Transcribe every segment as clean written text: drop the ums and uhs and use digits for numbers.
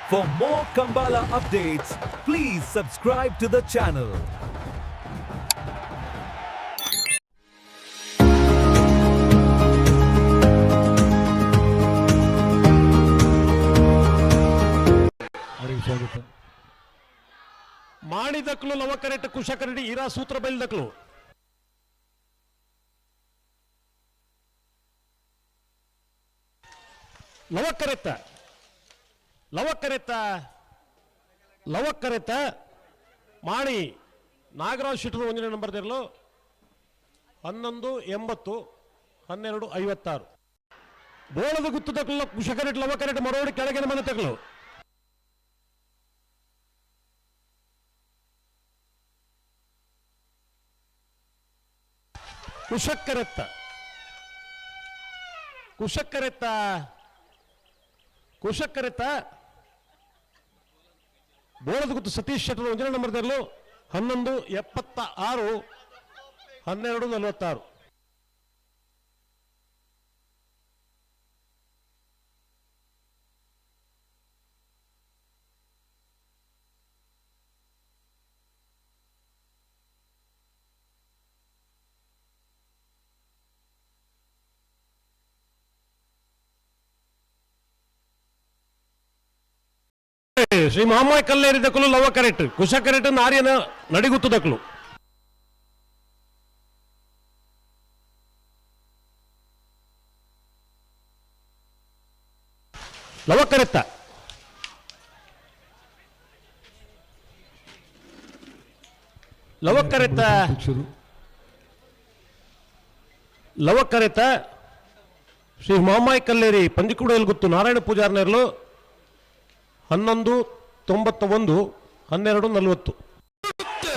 For more Kambala updates, please subscribe to the channel. ಮಾಣಿ ದಕ್ಲು ಲವಕರೆಟ್ ಕುಶಕರಡಿ ಇರಾ ಸೂತ್ರ ಬೈಲ್ ದಕ್ಲು ಲವಕರೆತ್ತ ಮಾಣಿ ನಾಗರಾಜ್ ಶೆಟ್ಟರು 1ನೇ ನಂಬರ್ ದಿರಲು 1180 1256 ಬೋಳದ ಗುತ್ತು ದಕ್ಲು ಕುಶಕರೆಟ್ ಲವಕರೆಟ್ ಮರೋಡಿ ಕೆಳಗಿನ ಮನೆ ತಕ್ಲು ಕುಶಕ್ಕರೆತ್ತ ಬೋಳದ ಗುತ್ತು ಸತೀಶ್ ಶೆಟ್ಟರು 1ನೇ ನಂಬರ್ ದರಲು 1176 1246 ಶ್ರೀ ಮಹಮ್ಮದ್ ಕಲ್ಲೇರಿ ದಕ್ಕಲು ಲವ ಕರೆಕ್ಟ್ ಕುಶ ಕರೆಕ್ಟ್ ನಾರಿಯನ ನಡಿಗುತ್ತು ದಕ್ಕಲು ಲವಕರೆತ್ತ ಶ್ರೀ ಮಹಮ್ಮದ್ ಕಲ್ಲೇರಿ ಪಂಜಿಕೂಡಲ್ ಗುತ್ತು ನಾರಾಯಣ ಪೂಜಾರ್ ನೇರ್ಲು 1191 1240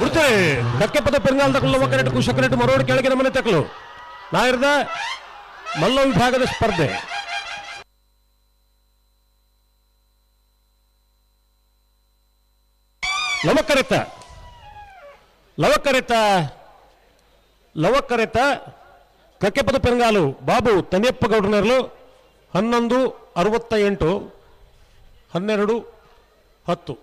ಬಿಡ್ತಾರೆ ಕಕ್ಕೆಪದ ಪೆರುಗಾಲ್ ತಕ್ಕಲು ಲವಕರೆಟ್ ಕುಶಕರೆಟ್ ಮರೋಡಿ ಕೆಳಗಿನ ಮನೆ ತಕ್ಕಲು ನಾಯರದ ಮಲ್ಲ ವಿಭಾಗದ ಸ್ಪರ್ಧೆ ಲವಕರೆತ್ತ ಕಕ್ಕೆಪದ ಪೆರುಗಾಲು ಬಾಬು ತನಿಯಪ್ಪ ಗೌಡನರ್ಲು 1168 1210